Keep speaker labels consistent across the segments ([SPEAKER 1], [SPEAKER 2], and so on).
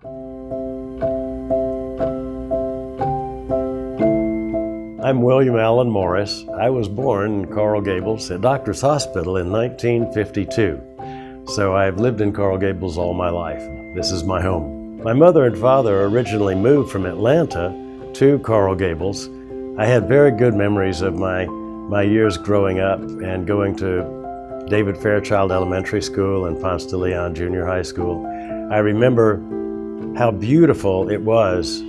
[SPEAKER 1] I'm William Allen Morris. I was born in Coral Gables at Doctors Hospital in 1952. So I've lived in Coral Gables all my life. This is my home. My mother and father originally moved from Atlanta to Coral Gables. I had very good memories of my years growing up and going to David Fairchild Elementary School and Ponce de Leon Junior High School. I remember how beautiful it was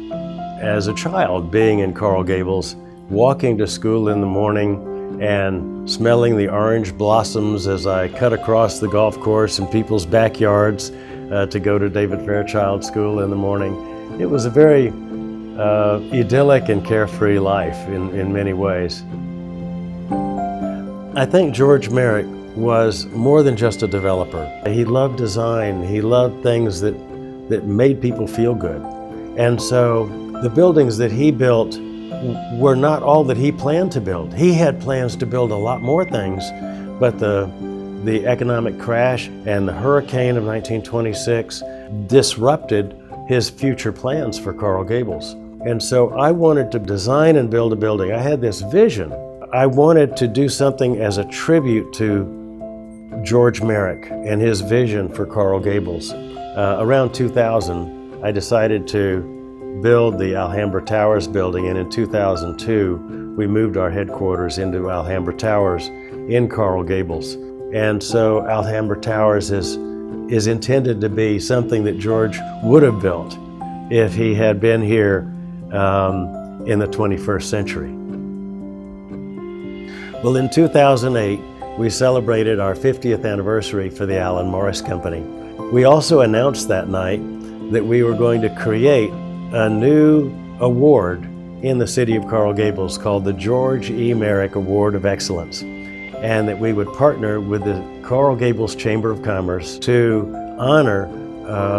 [SPEAKER 1] as a child being in Coral Gables, walking to school in the morning and smelling the orange blossoms as I cut across the golf course in people's backyards to go to David Fairchild School in the morning. It was a very idyllic and carefree life in many ways. I think George Merrick was more than just a developer. He loved design. He loved things that made people feel good. And so the buildings that he built were not all that he planned to build. He had plans to build a lot more things, but the economic crash and the hurricane of 1926 disrupted his future plans for Coral Gables. And so I wanted to design and build a building. I had this vision. I wanted to do something as a tribute to George Merrick and his vision for Coral Gables. Around 2000, I decided to build the Alhambra Towers building, and in 2002 we moved our headquarters into Alhambra Towers in Coral Gables. And so Alhambra Towers is intended to be something that George would have built if he had been here in the 21st century. Well, in 2008 we celebrated our 50th anniversary for the Allen Morris Company. We also announced that night that we were going to create a new award in the city of Coral Gables called the George E. Merrick Award of Excellence, and that we would partner with the Coral Gables Chamber of Commerce to honor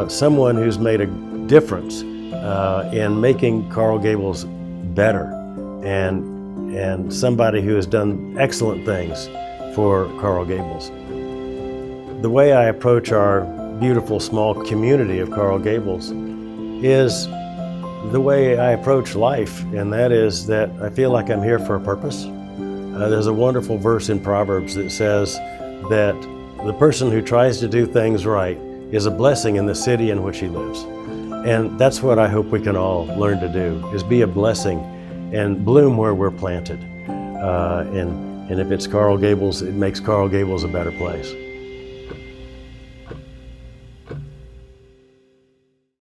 [SPEAKER 1] someone who's made a difference in making Coral Gables better, and somebody who has done excellent things for Coral Gables. The way I approach our beautiful small community of Coral Gables is the way I approach life, and that is that I feel like I'm here for a purpose. There's a wonderful verse in Proverbs that says that the person who tries to do things right is a blessing in the city in which he lives. And that's what I hope we can all learn to do, is be a blessing and bloom where we're planted. And if it's Coral Gables, it makes Coral Gables a better place.